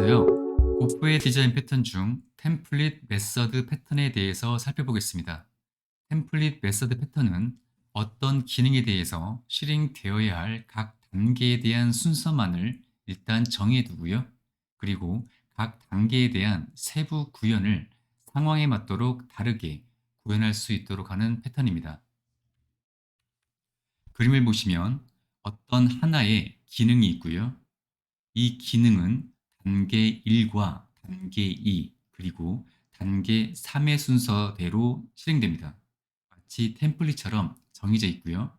안녕하세요. 고프의 디자인 패턴 중 템플릿 메서드 패턴에 대해서 살펴보겠습니다. 템플릿 메서드 패턴은 어떤 기능에 대해서 실행되어야 할 각 단계에 대한 순서만을 일단 정해두고요. 그리고 각 단계에 대한 세부 구현을 상황에 맞도록 다르게 구현할 수 있도록 하는 패턴입니다. 그림을 보시면 어떤 하나의 기능이 있고요. 이 기능은 단계 1과 단계 2, 그리고 단계 3의 순서대로 실행됩니다. 마치 템플릿처럼 정해져 있고요.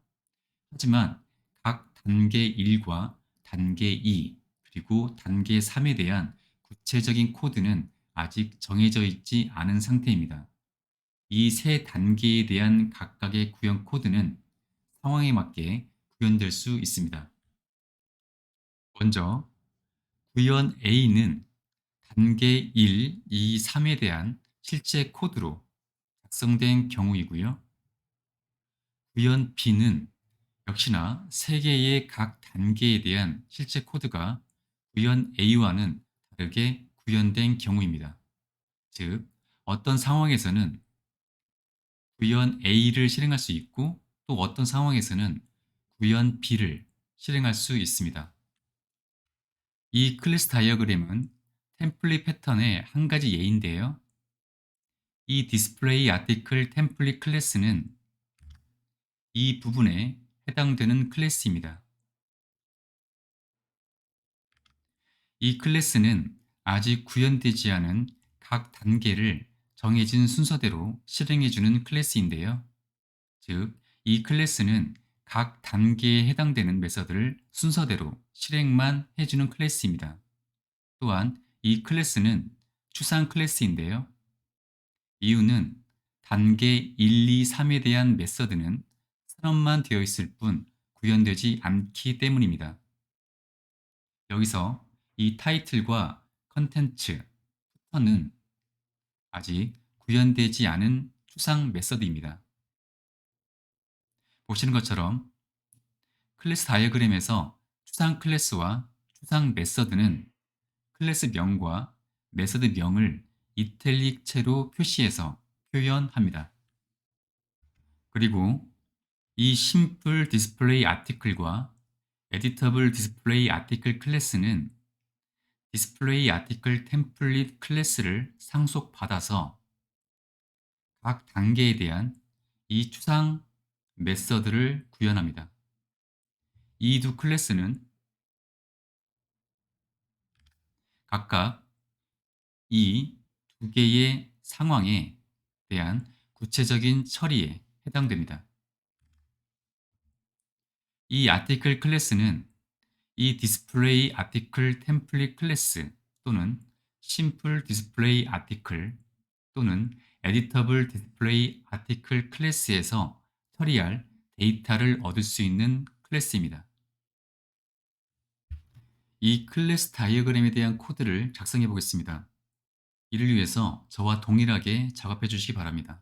하지만 각 단계 1과 단계 2, 그리고 단계 3에 대한 구체적인 코드는 아직 정해져 있지 않은 상태입니다. 이 세 단계에 대한 각각의 구현 코드는 상황에 맞게 구현될 수 있습니다. 먼저 구현 A는 단계 1, 2, 3에 대한 실제 코드로 작성된 경우이고요. 구현 B는 역시나 3개의 각 단계에 대한 실제 코드가 구현 A와는 다르게 구현된 경우입니다. 즉, 어떤 상황에서는 구현 A를 실행할 수 있고 또 어떤 상황에서는 구현 B를 실행할 수 있습니다. 이 클래스 다이어그램은 템플릿 패턴의 한 가지 예인데요. 이 디스플레이 아티클 템플릿 클래스는 이 부분에 해당되는 클래스입니다. 이 클래스는 아직 구현되지 않은 각 단계를 정해진 순서대로 실행해주는 클래스인데요. 즉, 이 클래스는 각 단계에 해당되는 메서드를 순서대로 실행만 해주는 클래스입니다. 또한 이 클래스는 추상 클래스인데요. 이유는 단계 1, 2, 3에 대한 메서드는 선언만 되어 있을 뿐 구현되지 않기 때문입니다. 여기서 이 타이틀과 컨텐츠, 푸터는 아직 구현되지 않은 추상 메서드입니다. 보시는 것처럼 클래스 다이어그램에서 추상 클래스와 추상 메서드는 클래스 명과 메서드 명을 이탈릭체로 표시해서 표현합니다. 그리고 이 심플 디스플레이 아티클과 에디터블 디스플레이 아티클 클래스는 디스플레이 아티클 템플릿 클래스를 상속받아서 각 단계에 대한 이 추상 메서드를 구현합니다. 이 두 클래스는 각각 이 두 개의 상황에 대한 구체적인 처리에 해당됩니다. 이 아티클 클래스는 이 디스플레이 아티클 템플릿 클래스 또는 심플 디스플레이 아티클 또는 에디터블 디스플레이 아티클 클래스에서 처리할 데이터를 얻을 수 있는 클래스입니다. 이 클래스 다이어그램에 대한 코드를 작성해 보겠습니다. 이를 위해서 저와 동일하게 작업해 주시기 바랍니다.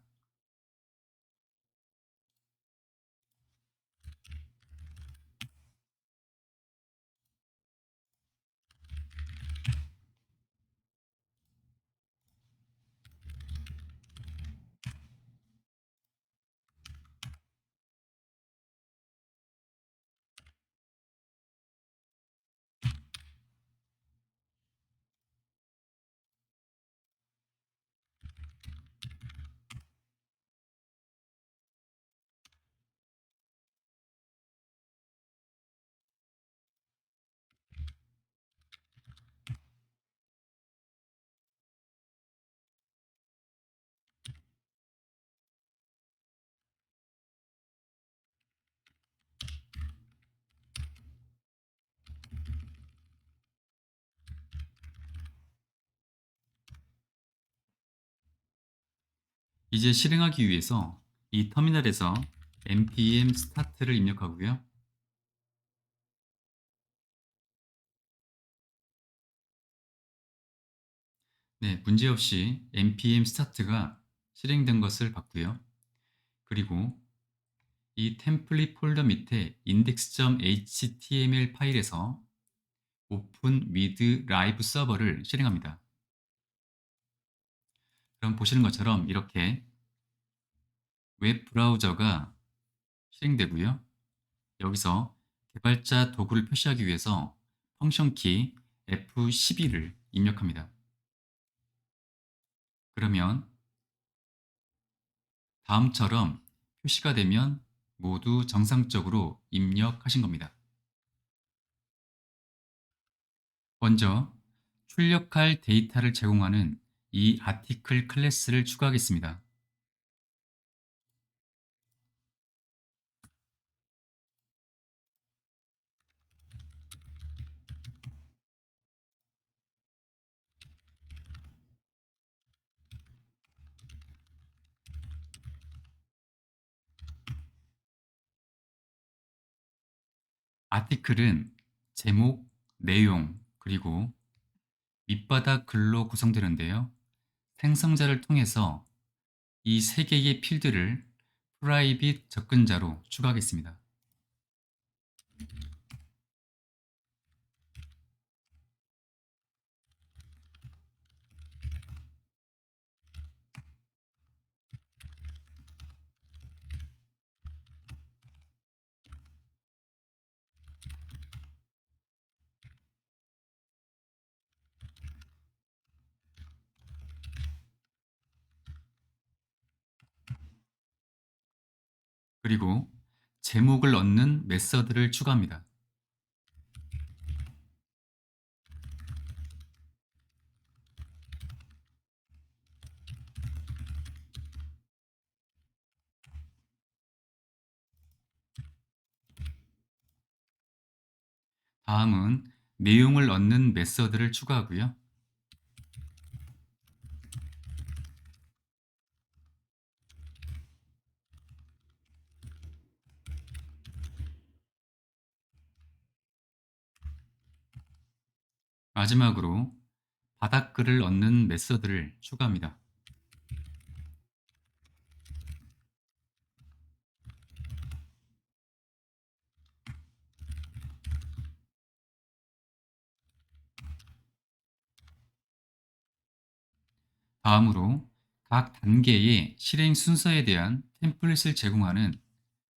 이제 실행하기 위해서 이 터미널에서 npm start를 입력하고요. 네, 문제없이 npm start가 실행된 것을 봤고요. 그리고 이 템플릿 폴더 밑에 index.html 파일에서 오픈 위드 라이브 서버를 실행합니다. 그럼 보시는 것처럼 이렇게 웹 브라우저가 실행되고요. 여기서 개발자 도구를 표시하기 위해서 펑션 키 F12를 입력합니다. 그러면 다음처럼 표시가 되면 모두 정상적으로 입력하신 겁니다. 먼저 출력할 데이터를 제공하는 이 아티클 클래스를 추가하겠습니다. 아티클은 제목, 내용, 그리고 밑바닥 글로 구성되는데요. 생성자를 통해서 이 세 개의 필드를 프라이빗 접근자로 추가하겠습니다. 그리고 제목을 얻는 메서드를 추가합니다. 다음은 내용을 얻는 메서드를 추가하고요. 마지막으로 바닥글을 얻는 메서드를 추가합니다. 다음으로 각 단계의 실행 순서에 대한 템플릿을 제공하는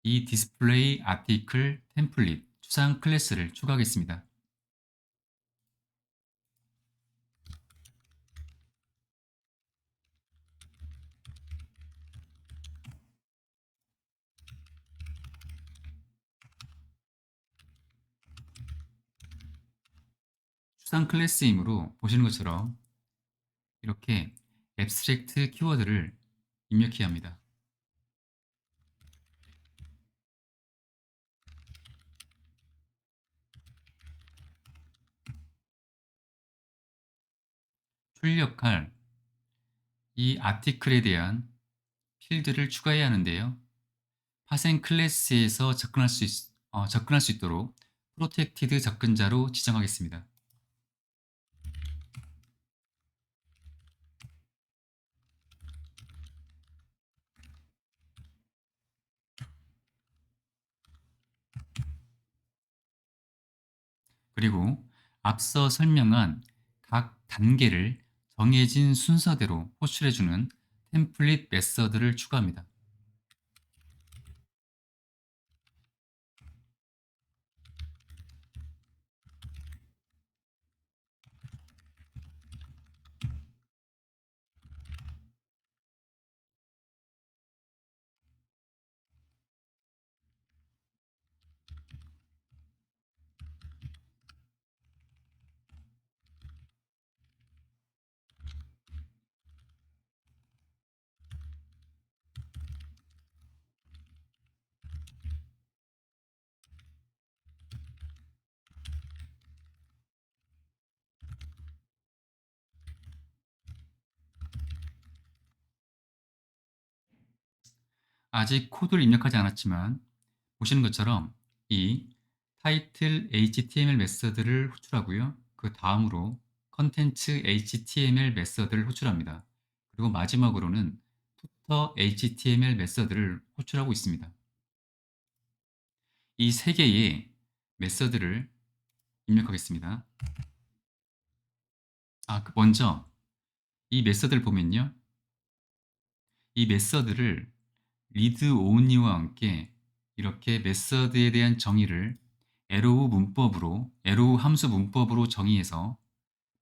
이 디스플레이 아티클 템플릿 추상 클래스를 추가하겠습니다. 추상 클래스이므로 보시는 것처럼 이렇게 앱스트랙트 키워드를 입력해야 합니다. 출력할 이 아티클에 대한 필드를 추가해야 하는데요. 파생 클래스에서 접근할 수 있도록 프로텍티드 접근자로 지정하겠습니다. 그리고 앞서 설명한 각 단계를 정해진 순서대로 호출해주는 템플릿 메서드를 추가합니다. 아직 코드를 입력하지 않았지만 보시는 것처럼 이 타이틀 HTML 메서드를 호출하고요. 그 다음으로 컨텐츠 HTML 메서드를 호출합니다. 그리고 마지막으로는 푸터 HTML 메서드를 호출하고 있습니다. 이 세 개의 메서드를 입력하겠습니다. 먼저 이 메서드를 보면요. 이 메서드를 read only와 함께 이렇게 메서드에 대한 정의를 arrow 함수 문법으로 정의해서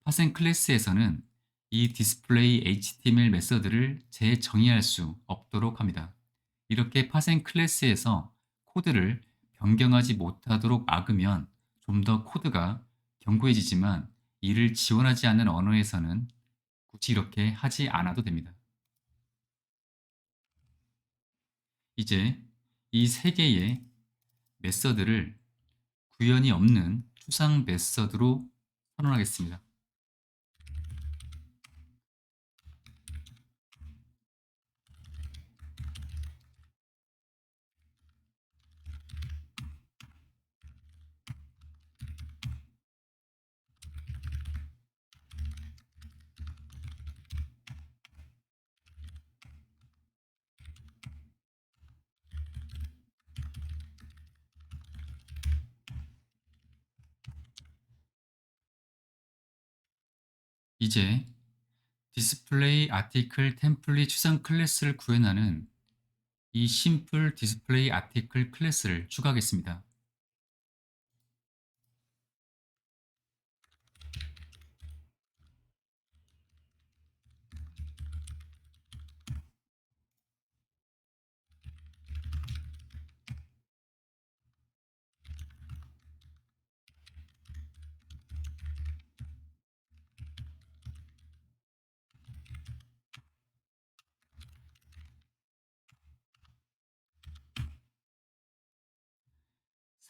파생 클래스에서는 이 display html 메서드를 재정의할 수 없도록 합니다. 이렇게 파생 클래스에서 코드를 변경하지 못하도록 막으면 좀 더 코드가 견고해지지만 이를 지원하지 않는 언어에서는 굳이 이렇게 하지 않아도 됩니다. 이제 이 세 개의 메서드를 구현이 없는 추상 메서드로 선언하겠습니다. 이제 display article template 추상 클래스를 구현하는 이 simple display article 클래스를 추가하겠습니다.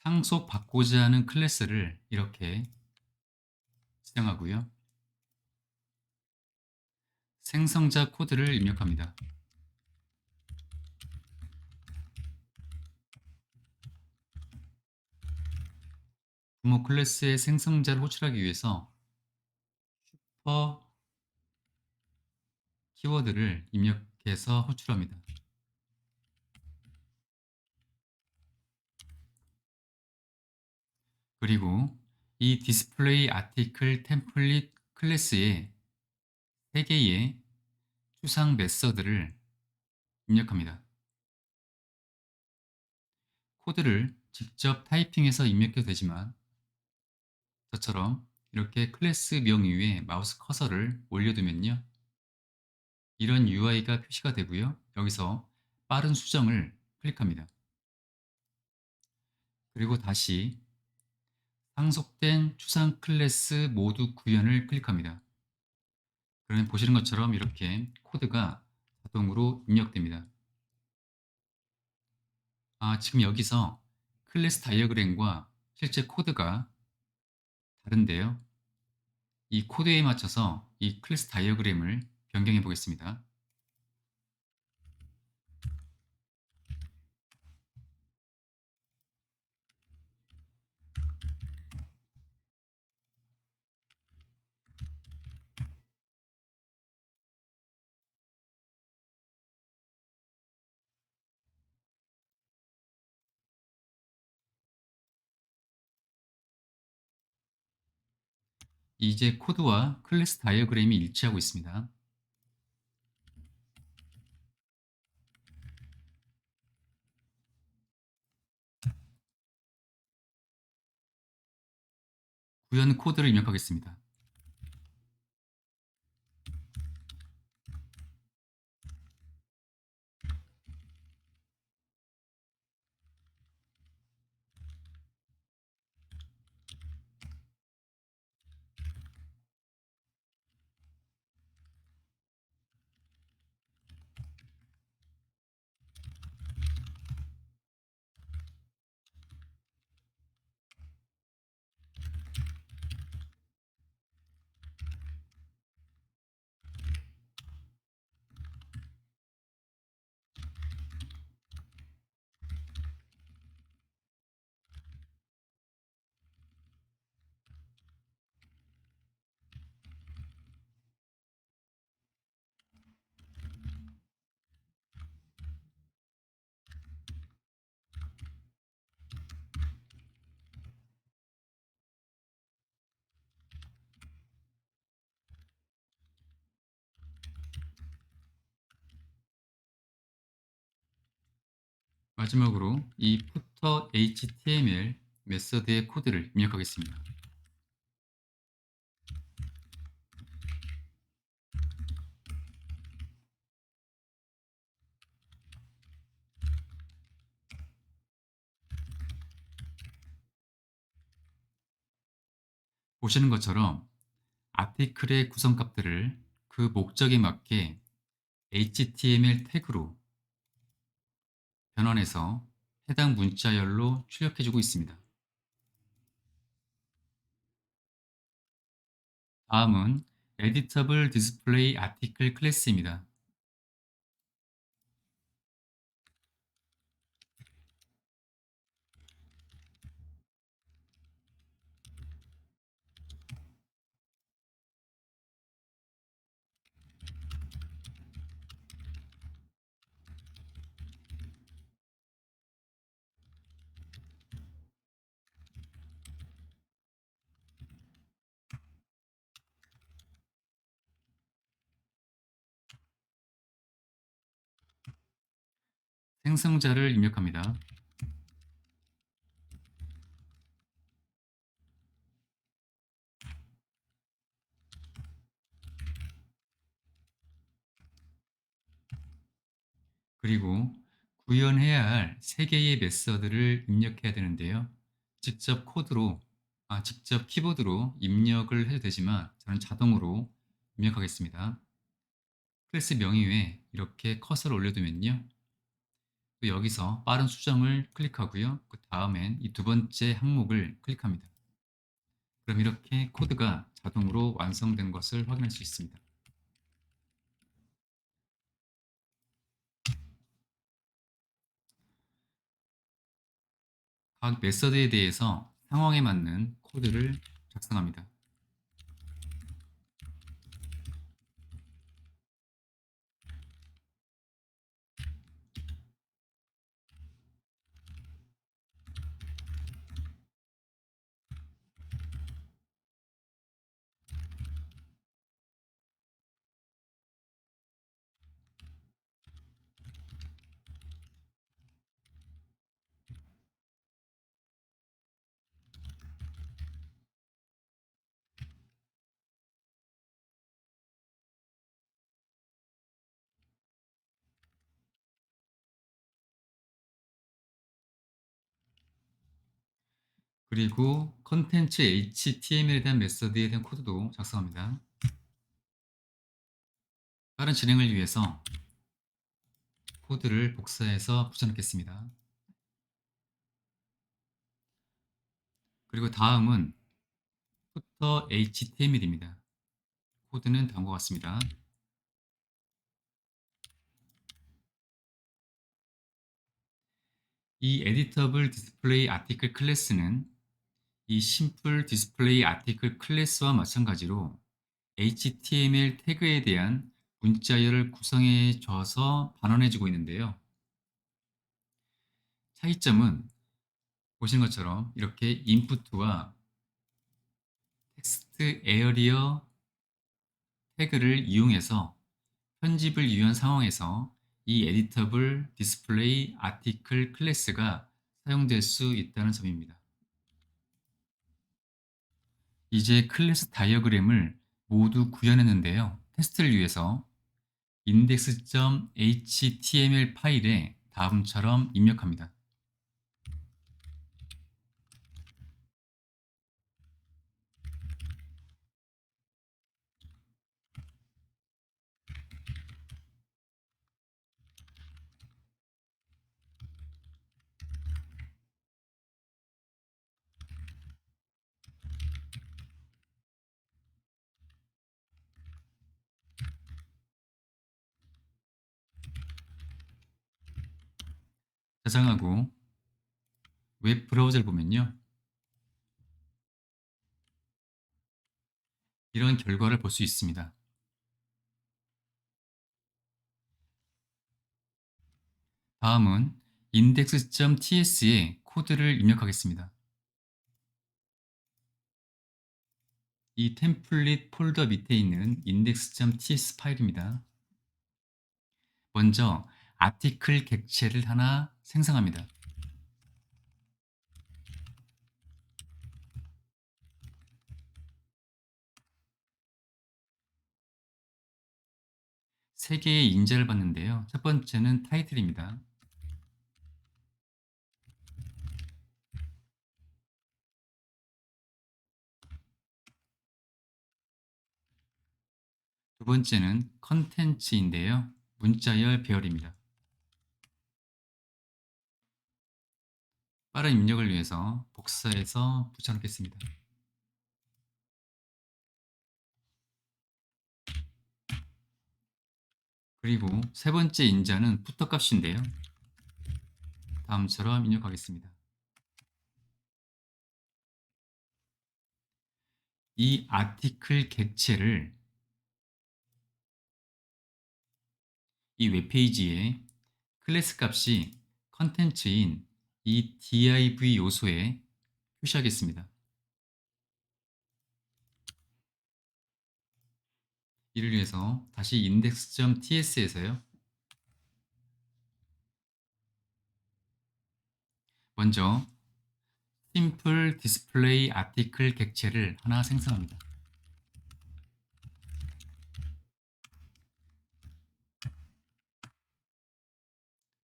상속받고자 하는 클래스를 이렇게 지정하고요. 생성자 코드를 입력합니다. 부모 클래스의 생성자를 호출하기 위해서 슈퍼 키워드를 입력해서 호출합니다. 그리고 이 display article template 클래스에 3개의 추상 메서드를 입력합니다. 코드를 직접 타이핑해서 입력해도 되지만 저처럼 이렇게 클래스 명 위에 마우스 커서를 올려두면요. 이런 UI가 표시가 되고요. 여기서 빠른 수정을 클릭합니다. 그리고 다시 상속된 추상 클래스 모두 구현을 클릭합니다. 그러면 보시는 것처럼 이렇게 코드가 자동으로 입력됩니다. 지금 여기서 클래스 다이어그램과 실제 코드가 다른데요. 이 코드에 맞춰서 이 클래스 다이어그램을 변경해 보겠습니다. 이제 코드와 클래스 다이어그램이 일치하고 있습니다. 구현 코드를 입력하겠습니다. 마지막으로 이 footer html 메서드의 코드를 입력하겠습니다. 보시는 것처럼 아티클의 구성값들을 그 목적에 맞게 HTML 태그로 변환해서 해당 문자열로 출력해주고 있습니다. 다음은 Editable Display Article 클래스입니다. 생성자를 입력합니다. 그리고 구현해야 할 3개의 메서드를 입력해야 되는데요. 직접 코드로, 직접 키보드로 입력을 해도 되지만 저는 자동으로 입력하겠습니다. 클래스 명의 위에 이렇게 커서를 올려두면요. 또 여기서 빠른 수정을 클릭하고요. 그 다음엔 이 두 번째 항목을 클릭합니다. 그럼 이렇게 코드가 자동으로 완성된 것을 확인할 수 있습니다. 각 메서드에 대해서 상황에 맞는 코드를 작성합니다. 그리고 컨텐츠 HTML에 대한 메서드에 대한 코드도 작성합니다. 빠른 진행을 위해서 코드를 복사해서 붙여넣겠습니다. 그리고 다음은 footer HTML입니다. 코드는 다음과 같습니다. 이 Editable Display Article 클래스는 이 심플 디스플레이 아티클 클래스와 마찬가지로 HTML 태그에 대한 문자열을 구성해 줘서 반환해 주고 있는데요. 차이점은 보신 것처럼 이렇게 인풋과 텍스트 에어리어 태그를 이용해서 편집을 위한 상황에서 이 에디터블 디스플레이 아티클 클래스가 사용될 수 있다는 점입니다. 이제 클래스 다이어그램을 모두 구현했는데요. 테스트를 위해서 index.html 파일에 다음처럼 입력합니다. 저장하고 웹 브라우저를 보면요. 이런 결과를 볼 수 있습니다. 다음은 index.ts에 코드를 입력하겠습니다. 이 템플릿 폴더 밑에 있는 index.ts 파일입니다. 먼저 아티클 객체를 하나 생성합니다. 세 개의 인자를 받는데요. 첫 번째는 타이틀입니다. 두 번째는 컨텐츠인데요. 문자열 배열입니다. 빠른 입력을 위해서 복사해서 붙여넣겠습니다. 그리고 세 번째 인자는 푸터 값인데요. 다음처럼 입력하겠습니다. 이 아티클 객체를 이 웹페이지에 클래스 값이 컨텐츠인 이 div 요소에 표시하겠습니다. 이를 위해서 다시 index.ts에서요. 먼저 simple display article 객체를 하나 생성합니다.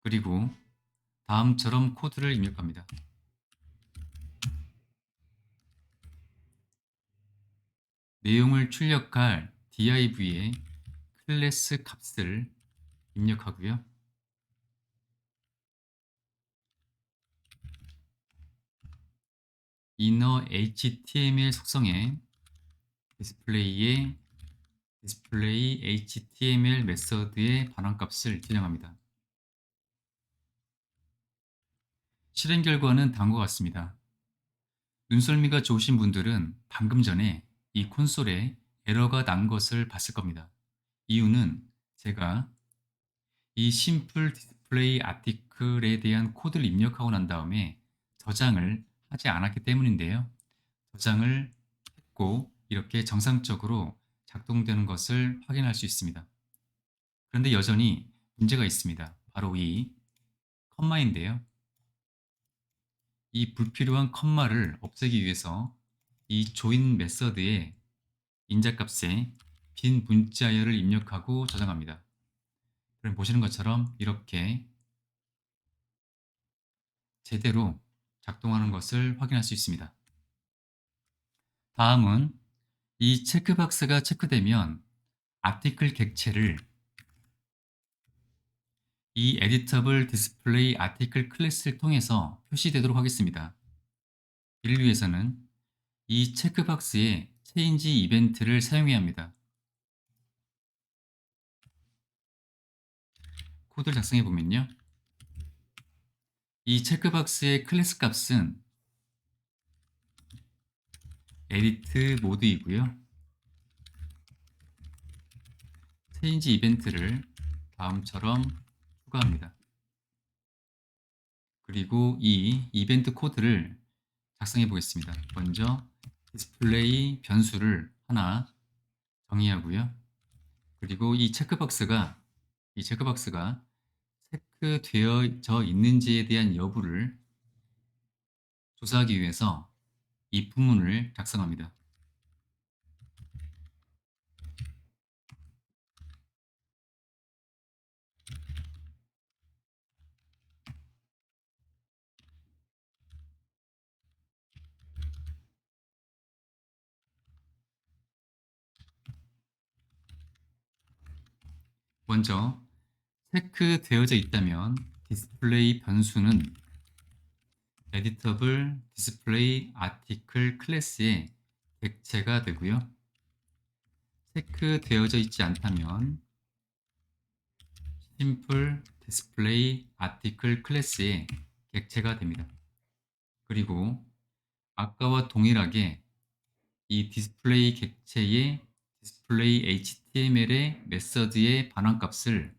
그리고 다음처럼 코드를 입력합니다. 내용을 출력할 div에 클래스 값을 입력하고요. inner html 속성에 디스플레이 html 메서드의 반환값을 지정합니다. 실행 결과는 다음과 같습니다. 눈썰미가 좋으신 분들은 방금 전에 이 콘솔에 에러가 난 것을 봤을 겁니다. 이유는 제가 이 심플 디스플레이 아티클에 대한 코드를 입력하고 난 다음에 저장을 하지 않았기 때문인데요. 저장을 했고 이렇게 정상적으로 작동되는 것을 확인할 수 있습니다. 그런데 여전히 문제가 있습니다. 바로 이 컴마인데요. 이 불필요한 컴마를 없애기 위해서 이 join 메서드의 인자값에 빈 문자열을 입력하고 저장합니다. 그럼 보시는 것처럼 이렇게 제대로 작동하는 것을 확인할 수 있습니다. 다음은 이 체크박스가 체크되면 아티클 객체를 이 editable display article 클래스를 통해서 표시되도록 하겠습니다. 이를 위해서는 이 체크박스에 change 이벤트를 사용해야 합니다. 코드를 작성해 보면요. 이 체크박스의 클래스 값은 edit 모드이고요. change 이벤트를 다음처럼 추가합니다. 그리고 이 이벤트 코드를 작성해 보겠습니다. 먼저 디스플레이 변수를 하나 정의하고요. 그리고 이 체크박스가 체크되어져 있는지에 대한 여부를 조사하기 위해서 이 부문을 작성합니다. 먼저 체크되어져 있다면 디스플레이 변수는 editable display article 클래스의 객체가 되고요. 체크되어져 있지 않다면 simple display article 클래스의 객체가 됩니다. 그리고 아까와 동일하게 이 디스플레이 객체의 디스플레이 html의 메서드의 반환값을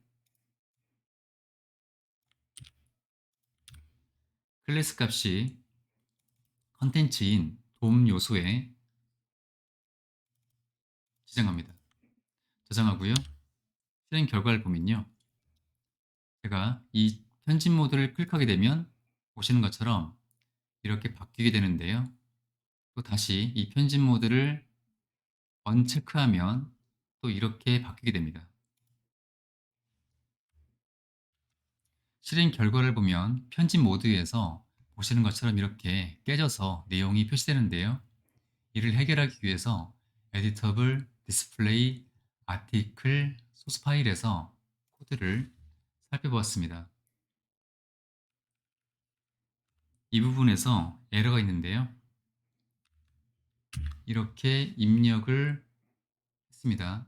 클래스 값이 컨텐츠인 돔 요소에 지정합니다. 저장하고요. 실행 결과를 보면요. 제가 이 편집 모드를 클릭하게 되면 보시는 것처럼 이렇게 바뀌게 되는데요. 또 다시 이 편집 모드를 언체크하면 또 이렇게 바뀌게 됩니다. 실행 결과를 보면 편집 모드에서 보시는 것처럼 이렇게 깨져서 내용이 표시되는데요. 이를 해결하기 위해서 에디터블 디스플레이 아티클 소스 파일에서 코드를 살펴보았습니다. 이 부분에서 에러가 있는데요. 이렇게 입력을 했습니다.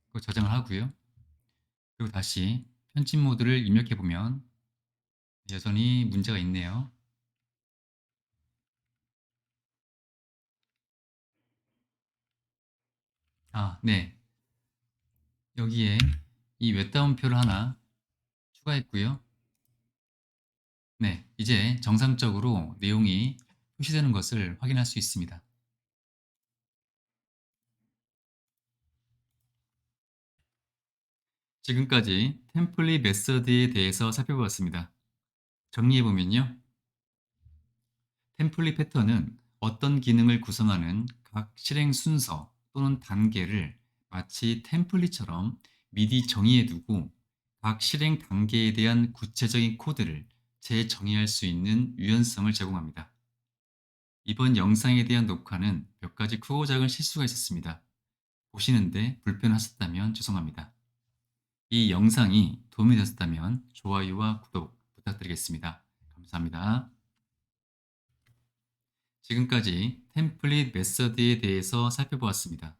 그거 저장을 하고요. 그리고 다시 편집 모드를 입력해 보면 여전히 문제가 있네요. 네. 여기에 이 웹다운표를 하나 추가했고요. 네, 이제 정상적으로 내용이 표시되는 것을 확인할 수 있습니다. 지금까지 템플릿 메서드에 대해서 살펴보았습니다. 정리해보면요. 템플릿 패턴은 어떤 기능을 구성하는 각 실행 순서 또는 단계를 마치 템플릿처럼 미리 정의해두고 각 실행 단계에 대한 구체적인 코드를 재정의할 수 있는 유연성을 제공합니다. 이번 영상에 대한 녹화는 몇 가지 크고 작은 실수가 있었습니다. 보시는데 불편하셨다면 죄송합니다. 이 영상이 도움이 되셨다면 좋아요와 구독 부탁드리겠습니다. 감사합니다. 지금까지 템플릿 메서드에 대해서 살펴보았습니다.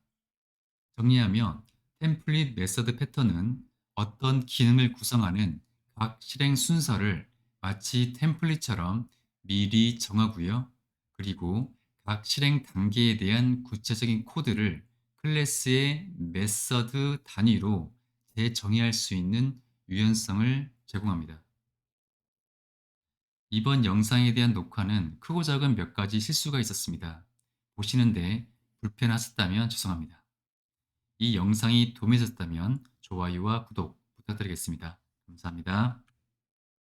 정리하면 템플릿 메서드 패턴은 어떤 기능을 구성하는 각 실행 순서를 마치 템플릿처럼 미리 정하고요. 그리고 각 실행 단계에 대한 구체적인 코드를 클래스의 메서드 단위로 재정의할 수 있는 유연성을 제공합니다. 이번 영상에 대한 녹화는 크고 작은 몇 가지 실수가 있었습니다. 보시는데 불편하셨다면 죄송합니다. 이 영상이 도움이 되셨다면 좋아요와 구독 부탁드리겠습니다. 감사합니다.